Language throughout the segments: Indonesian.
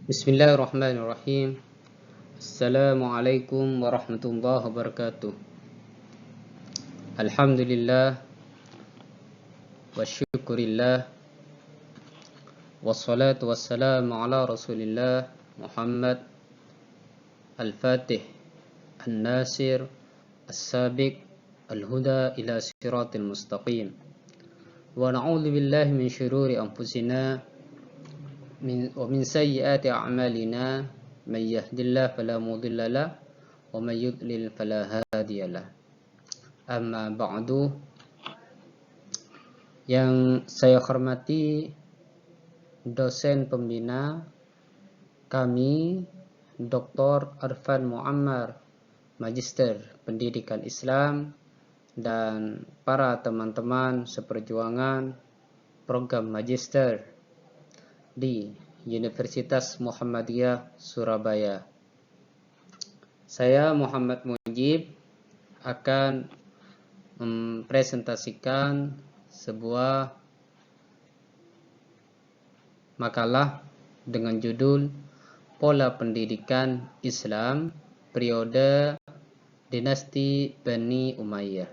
Bismillahirrahmanirrahim. Assalamualaikum warahmatullahi wabarakatuh. Alhamdulillah wa syukurillah wassalatu wassalamu ala Rasulillah Muhammad al-Fatih an-Nasir as-Sabiq al-Huda ila siratil mustaqim. Wa na'udzu billahi min syururi anfusina wa min sayyiati a'malina man yahdihillahu fala mudilla lahu wa man yudlil fala hadiya lahu. Amma ba'du. Yang saya hormati dosen pembina kami Dr. Arfan Muammar, Magister Pendidikan Islam, dan para teman-teman seperjuangan program Magister di Universitas Muhammadiyah Surabaya. Saya Muhammad Mujib akan mempresentasikan sebuah makalah dengan judul Pola Pendidikan Islam Periode Dinasti Bani Umayyah.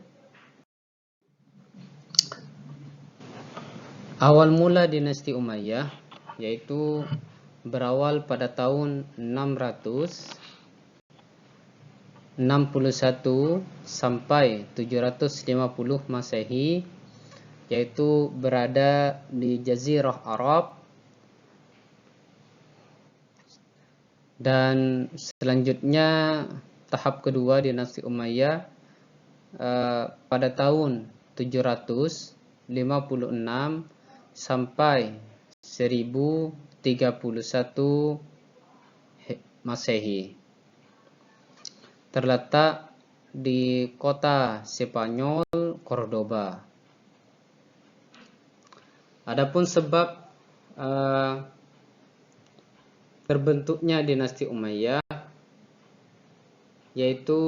Awal mula dinasti Umayyah yaitu berawal pada tahun 661 sampai 750 Masehi, yaitu berada di Jazirah Arab, dan selanjutnya tahap kedua dinasti Umayyah pada tahun 756 sampai 1031 Masehi. Terletak di kota Spanyol, Cordoba. Adapun sebab terbentuknya dinasti Umayyah yaitu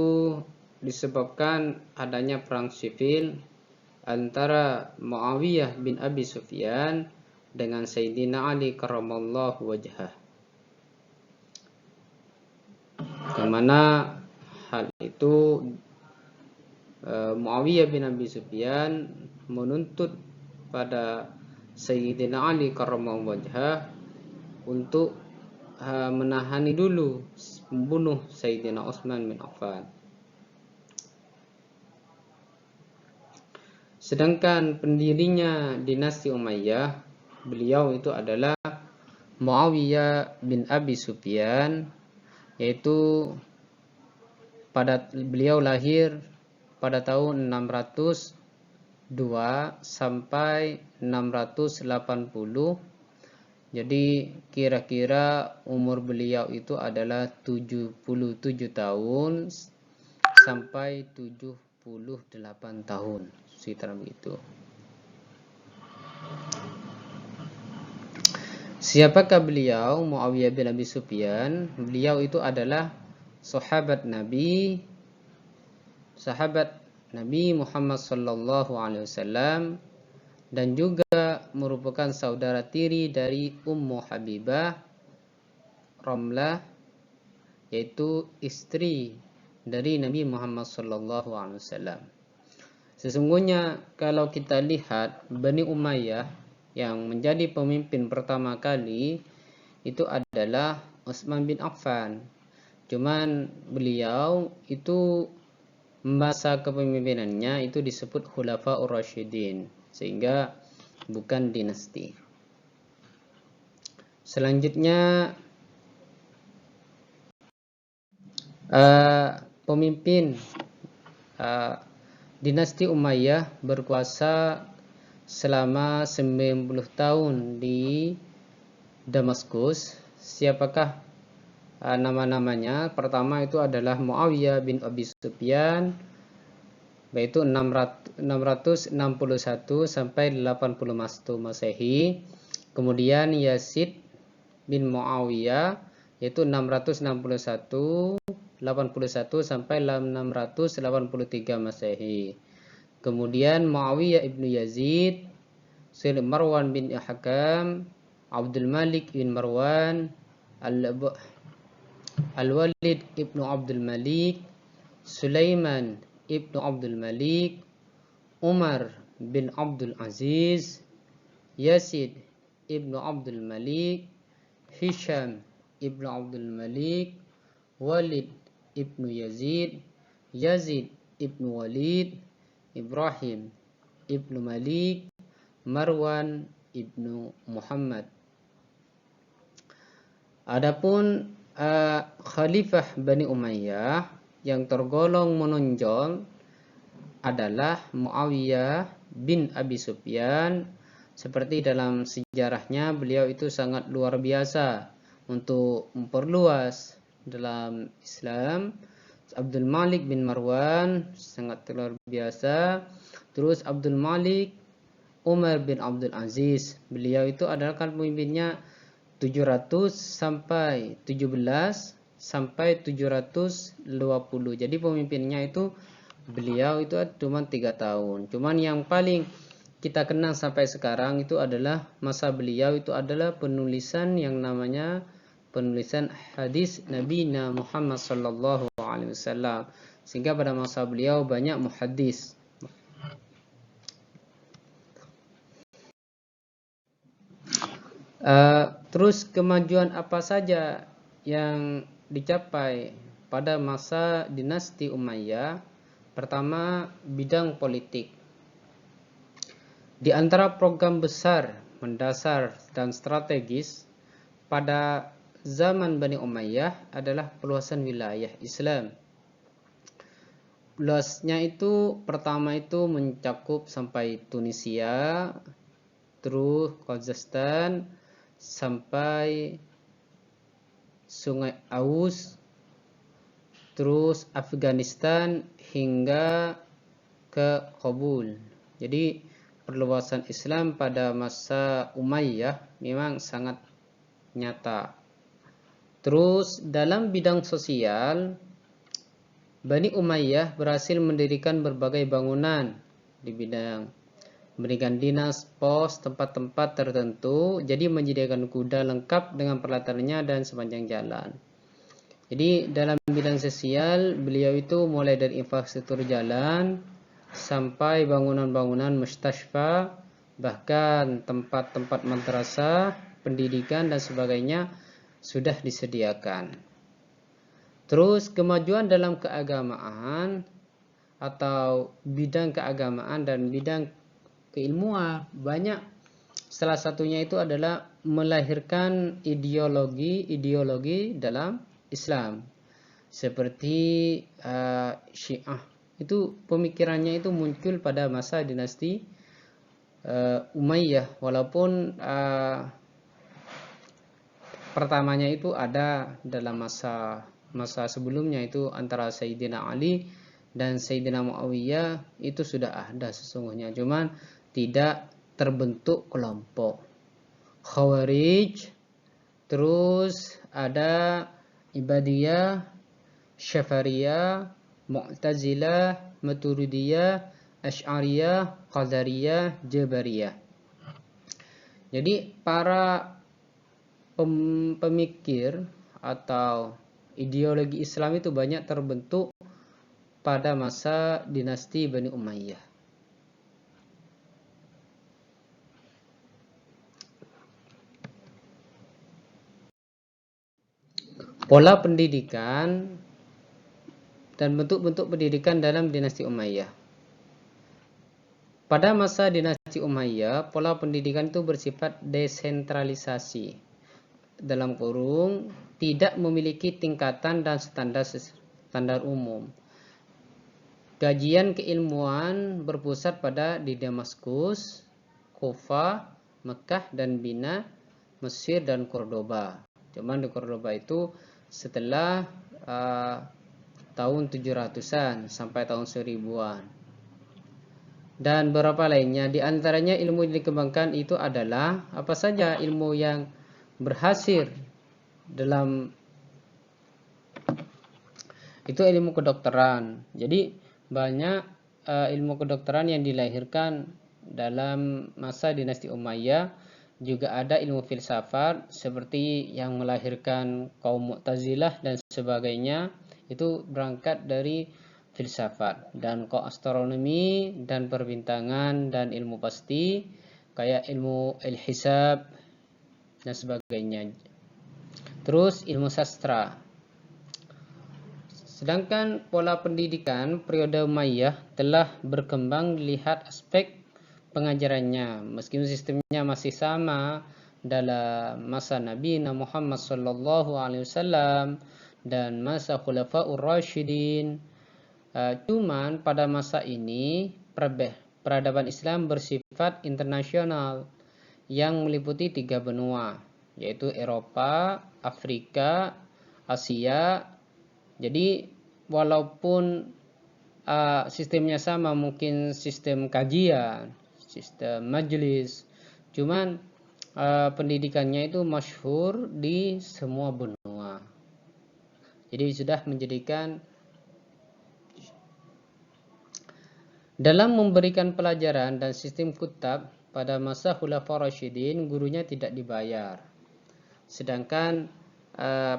disebabkan adanya perang sivil antara Muawiyah bin Abi Sufyan dengan Sayyidina Ali karramallahu wajhah, yang mana hal itu Muawiyah bin Abi Sufyan menuntut pada Sayyidina Ali karramallahu wajhah untuk menahani dulu membunuh Sayyidina Utsman bin Affan. Sedangkan pendirinya dinasti Umayyah, beliau itu adalah Muawiyah bin Abi Sufyan, yaitu beliau lahir pada tahun 602 sampai 680. Jadi kira-kira umur beliau itu adalah 77 tahun sampai 78 tahun, sekitar begitu. Siapakah beliau? Muawiyah bin Abi Sufyan. Beliau itu adalah sahabat Nabi Muhammad sallallahu alaihi wasallam, dan juga merupakan saudara tiri dari Ummu Habibah Ramlah, yaitu istri dari Nabi Muhammad sallallahu alaihi wasallam. Sesungguhnya kalau kita lihat Bani Umayyah, yang menjadi pemimpin pertama kali itu adalah Utsman bin Affan. Cuman beliau itu masa kepemimpinannya itu disebut Khulafaur Rasyidin, sehingga bukan dinasti. Selanjutnya pemimpin dinasti Umayyah berkuasa selama 90 tahun di Damaskus. Siapakah nama-namanya? Pertama itu adalah Muawiyah bin Abi Sufyan, yaitu 661 sampai 80 Masehi. Kemudian Yazid bin Muawiyah, yaitu 661 81 sampai 683 Masehi. Kemudian Muawiyah ibnu Yazid, Marwan bin Hakam, Abdul Malik bin Marwan, Al-Walid ibnu Abdul Malik, Sulaiman ibnu Abdul Malik, Umar bin Abdul Aziz, Yazid ibnu Abdul Malik, Hisham ibnu Abdul Malik, Walid ibnu Yazid, Yazid ibnu Walid, Ibrahim ibnu Malik, Marwan ibnu Muhammad. Adapun Khalifah Bani Umayyah yang tergolong menonjol adalah Muawiyah bin Abi Sufyan. Seperti dalam sejarahnya, beliau itu sangat luar biasa untuk memperluas dalam Islam. Abdul Malik bin Marwan sangat luar biasa. Terus Abdul Malik Umar bin Abdul Aziz, beliau itu adalah kan pemimpinnya 700 sampai 17 sampai 720. Jadi pemimpinnya itu beliau itu cuma 3 tahun. Cuman yang paling kita kenang sampai sekarang itu adalah masa beliau itu adalah penulisan yang namanya penulisan hadis Nabi Muhammad sallallahu alaihi wasallam. Sehingga pada masa beliau banyak muhaddis. Terus kemajuan apa saja yang dicapai pada masa dinasti Umayyah? Pertama, bidang politik. Di antara program besar, mendasar, dan strategis pada zaman Bani Umayyah adalah perluasan wilayah Islam. Luasnya itu pertama itu mencakup sampai Tunisia, terus Kazakhstan, sampai Sungai Aus, terus Afghanistan hingga ke Kabul. Jadi perluasan Islam pada masa Umayyah memang sangat nyata. Terus dalam bidang sosial, Bani Umayyah berhasil mendirikan berbagai bangunan di bidang mendirikan dinas, pos, tempat-tempat tertentu, jadi menyediakan kuda lengkap dengan peralatannya dan sepanjang jalan. Jadi dalam bidang sosial, beliau itu mulai dari infrastruktur jalan sampai bangunan-bangunan mustashfa, bahkan tempat-tempat madrasah, pendidikan dan sebagainya sudah disediakan. Terus kemajuan dalam keagamaan atau bidang keagamaan dan bidang keilmuan banyak. Salah satunya itu adalah melahirkan ideologi dalam Islam. Seperti Syiah. Itu pemikirannya itu muncul pada masa dinasti Umayyah, walaupun pertamanya itu ada dalam masa sebelumnya itu antara Sayyidina Ali dan Sayyidina Muawiyah itu sudah ada sesungguhnya, cuman tidak terbentuk kelompok Khawarij, terus ada Ibadiyah, Syafariyah, Mu'tazilah, Maturidiyah, Asy'ariyah, Qadariyah, Jabariyah. Jadi para pemikir atau ideologi Islam itu banyak terbentuk pada masa dinasti Bani Umayyah. Pola pendidikan dan bentuk-bentuk pendidikan dalam dinasti Umayyah. Pada masa dinasti Umayyah, pola pendidikan itu bersifat desentralisasi. Dalam kurung, tidak memiliki tingkatan dan standar umum. Kajian keilmuan berpusat di Damaskus, Kufah, Mekah dan Bina, Mesir dan Cordoba. Cuman di Cordoba itu setelah tahun 700-an sampai tahun 1000-an. Dan beberapa lainnya, di antaranya ilmu yang dikembangkan itu adalah apa saja ilmu yang berhasil dalam itu ilmu kedokteran. Jadi banyak ilmu kedokteran yang dilahirkan dalam masa dinasti Umayyah, juga ada ilmu filsafat seperti yang melahirkan kaum Mu'tazilah dan sebagainya, itu berangkat dari filsafat. Dan kok astronomi dan perbintangan dan ilmu pasti kayak ilmu al-hisab dan sebagainya. Terus ilmu sastra. Sedangkan pola pendidikan periode Umayyah telah berkembang lihat aspek pengajarannya, meskipun sistemnya masih sama dalam masa Nabi Muhammad sallallahu alaihi wasallam dan masa Khulafaur Rasyidin. Cuman pada masa ini peradaban Islam bersifat internasional yang meliputi 3 benua, yaitu Eropa, Afrika, Asia. Jadi walaupun sistemnya sama, mungkin sistem kajian, sistem majelis, cuman pendidikannya itu masyhur di semua benua. Jadi sudah menjadikan dalam memberikan pelajaran dan sistem kutab pada masa Khulafaur Rasyidin, gurunya tidak dibayar. Sedangkan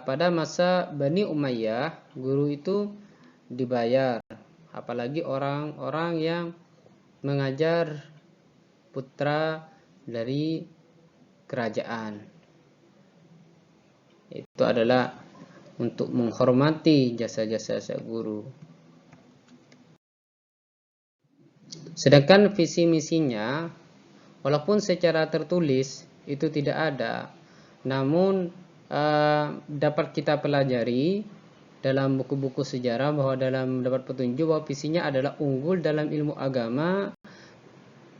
pada masa Bani Umayyah, guru itu dibayar, apalagi orang-orang yang mengajar putra dari kerajaan. Itu adalah untuk menghormati jasa-jasa guru. Sedangkan visi misinya, walaupun secara tertulis itu tidak ada, namun dapat kita pelajari dalam buku-buku sejarah bahwa dalam dapat petunjuk bahwa visinya adalah unggul dalam ilmu agama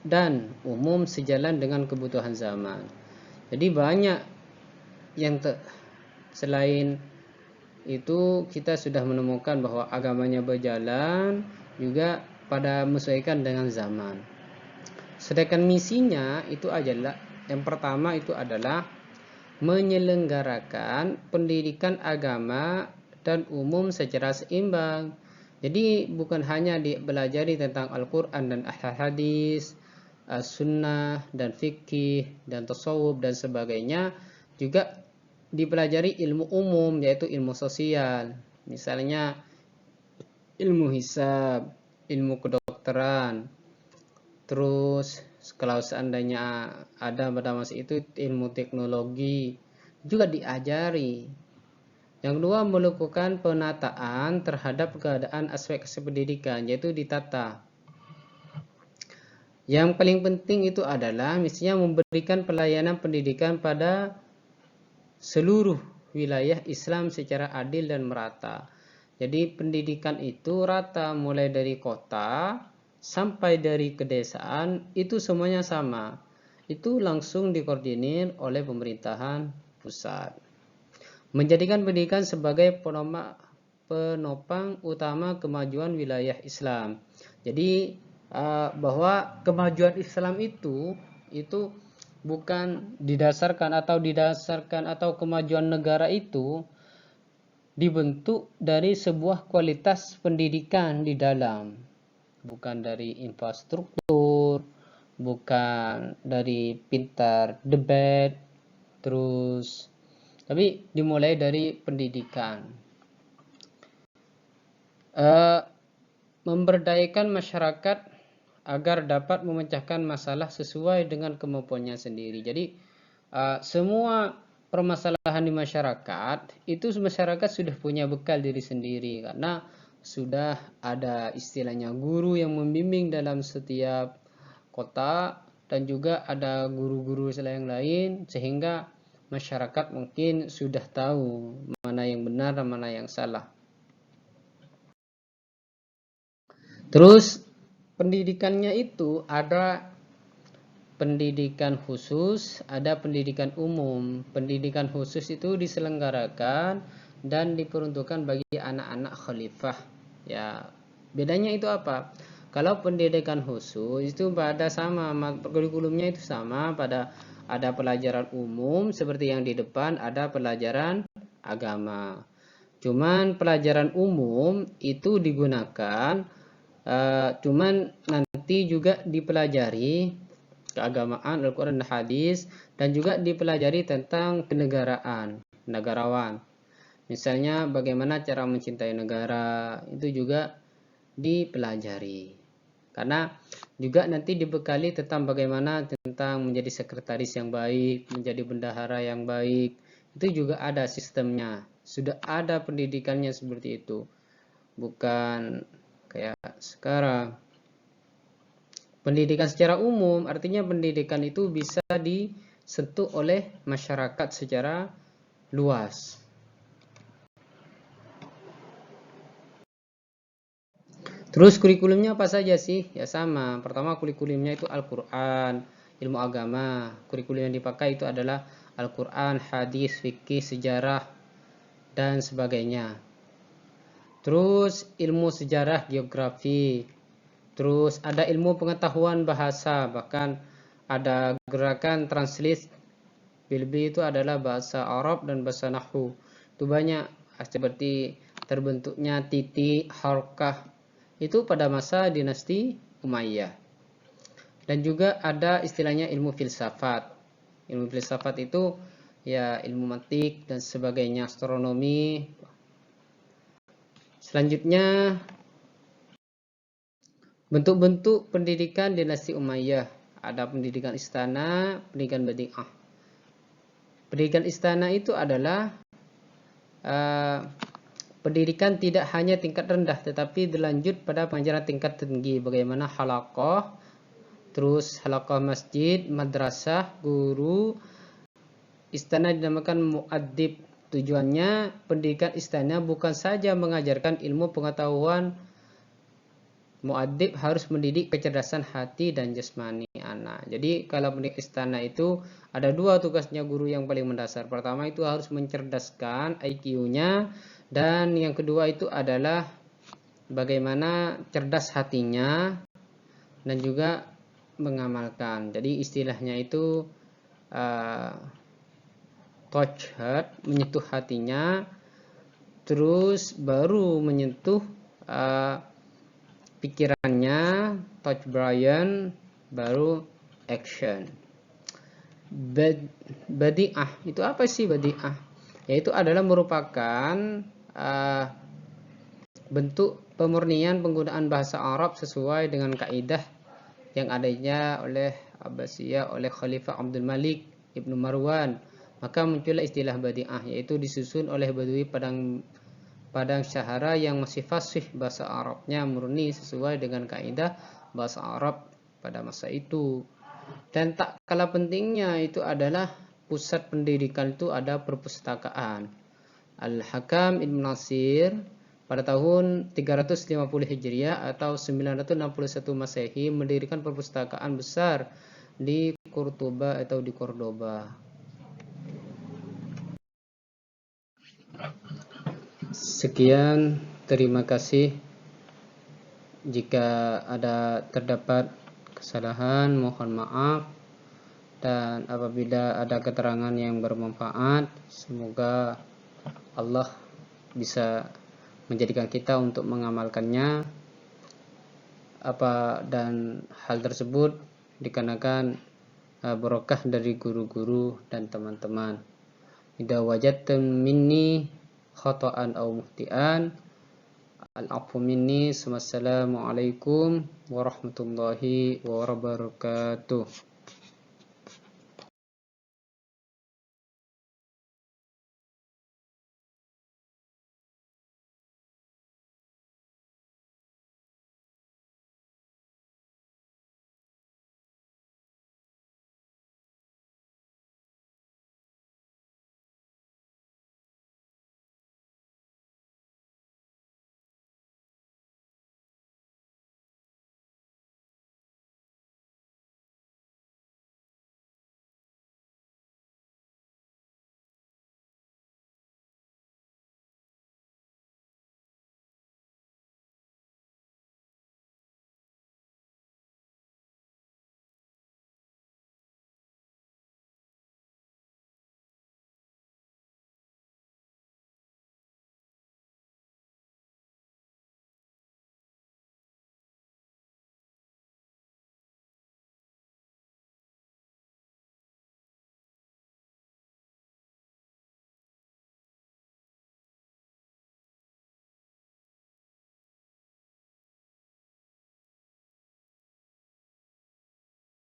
dan umum sejalan dengan kebutuhan zaman. Jadi banyak yang selain itu kita sudah menemukan bahwa agamanya berjalan juga pada menyesuaikan dengan zaman. Sedangkan misinya itu adalah, yang pertama itu adalah menyelenggarakan pendidikan agama dan umum secara seimbang. Jadi bukan hanya dipelajari tentang Al-Quran dan hadis, sunnah dan fikih dan tasawuf dan sebagainya, juga dipelajari ilmu umum yaitu ilmu sosial, misalnya ilmu hisab, ilmu kedokteran. Terus kalau seandainya ada pada masa itu ilmu teknologi juga diajari. Yang kedua, melakukan penataan terhadap keadaan aspek pendidikan, yaitu ditata. Yang paling penting itu adalah mestinya memberikan pelayanan pendidikan pada seluruh wilayah Islam secara adil dan merata. Jadi pendidikan itu rata, mulai dari kota sampai dari pedesaan, itu semuanya sama. Itu langsung dikoordinir oleh pemerintahan pusat. Menjadikan pendidikan sebagai penopang utama kemajuan wilayah Islam. Jadi bahwa kemajuan Islam itu bukan didasarkan atau kemajuan negara itu dibentuk dari sebuah kualitas pendidikan di dalam, bukan dari infrastruktur, bukan dari pintar debat, tapi dimulai dari pendidikan. Memberdayakan masyarakat agar dapat memecahkan masalah sesuai dengan kemampuannya sendiri. Jadi semua permasalahan di masyarakat itu masyarakat sudah punya bekal diri sendiri, karena sudah ada istilahnya guru yang membimbing dalam setiap kota dan juga ada guru-guru yang lain, sehingga masyarakat mungkin sudah tahu mana yang benar dan mana yang salah. Terus pendidikannya itu ada pendidikan khusus, ada pendidikan umum. Pendidikan khusus itu diselenggarakan dan diperuntukkan bagi anak-anak khalifah. Ya, bedanya itu apa? Kalau pendidikan khusus itu pada sama, kurikulumnya itu sama, pada ada pelajaran umum seperti yang di depan, ada pelajaran agama. Cuman pelajaran umum itu digunakan, cuman nanti juga dipelajari keagamaan, Al-Quran dan hadis, dan juga dipelajari tentang kenegaraan, negarawan. Misalnya bagaimana cara mencintai negara, itu juga dipelajari. Karena juga nanti dibekali tentang bagaimana tentang menjadi sekretaris yang baik, menjadi bendahara yang baik. Itu juga ada sistemnya. Sudah ada pendidikannya seperti itu. Bukan kayak sekarang. Pendidikan secara umum artinya pendidikan itu bisa disentuh oleh masyarakat secara luas. Terus kurikulumnya apa saja sih? Ya sama. Pertama kurikulumnya itu Al-Quran, ilmu agama. Kurikulum yang dipakai itu adalah Al-Quran, hadis, fikih, sejarah, dan sebagainya. Terus ilmu sejarah, geografi. Terus ada ilmu pengetahuan bahasa. Bahkan ada gerakan translate. Bilbi itu adalah bahasa Arab dan bahasa Nahwu. Itu banyak seperti terbentuknya titik, harkah, itu pada masa dinasti Umayyah. Dan juga ada istilahnya ilmu filsafat. Ilmu filsafat itu ya ilmu mantik dan sebagainya, astronomi. Selanjutnya bentuk-bentuk pendidikan dinasti Umayyah. Ada pendidikan istana, pendidikan badi'ah. Pendidikan istana itu adalah pendidikan tidak hanya tingkat rendah, tetapi berlanjut pada pengajaran tingkat tinggi. Bagaimana halaqah, terus halaqah masjid, madrasah, guru. Istana dinamakan mu'addib. Tujuannya pendidikan istana bukan saja mengajarkan ilmu pengetahuan. Mu'addib harus mendidik kecerdasan hati dan jasmani anak. Jadi kalau pendidik istana itu ada dua tugasnya guru yang paling mendasar. Pertama itu harus mencerdaskan IQ-nya, dan yang kedua itu adalah bagaimana cerdas hatinya dan juga mengamalkan. Jadi istilahnya itu touch heart, menyentuh hatinya, terus baru menyentuh pikirannya, touch Brian, baru action. Badi'ah itu apa sih badi'ah? Yaitu adalah merupakan bentuk pemurnian penggunaan bahasa Arab sesuai dengan kaidah yang adanya oleh Abbasiyah, oleh Khalifah Abdul Malik Ibnu Marwan. Maka muncullah istilah badi'ah, yaitu disusun oleh Badui Padang Syahara yang masih fasih bahasa Arabnya murni sesuai dengan kaidah bahasa Arab pada masa itu. Dan tak kalah pentingnya itu adalah pusat pendidikan itu ada perpustakaan. Al-Hakam Ibn Nasir pada tahun 350 Hijriah atau 961 Masehi mendirikan perpustakaan besar di Cordoba atau di Cordoba. Sekian, terima kasih. Jika terdapat kesalahan, mohon maaf. Dan apabila ada keterangan yang bermanfaat, semoga Allah bisa menjadikan kita untuk mengamalkannya. Dan hal tersebut dikarenakan berkah dari guru-guru dan teman-teman. Idza wajadtum minni khata'an aw muhti'an al-'afwu minni. Wassalamualaikum warahmatullahi wabarakatuh.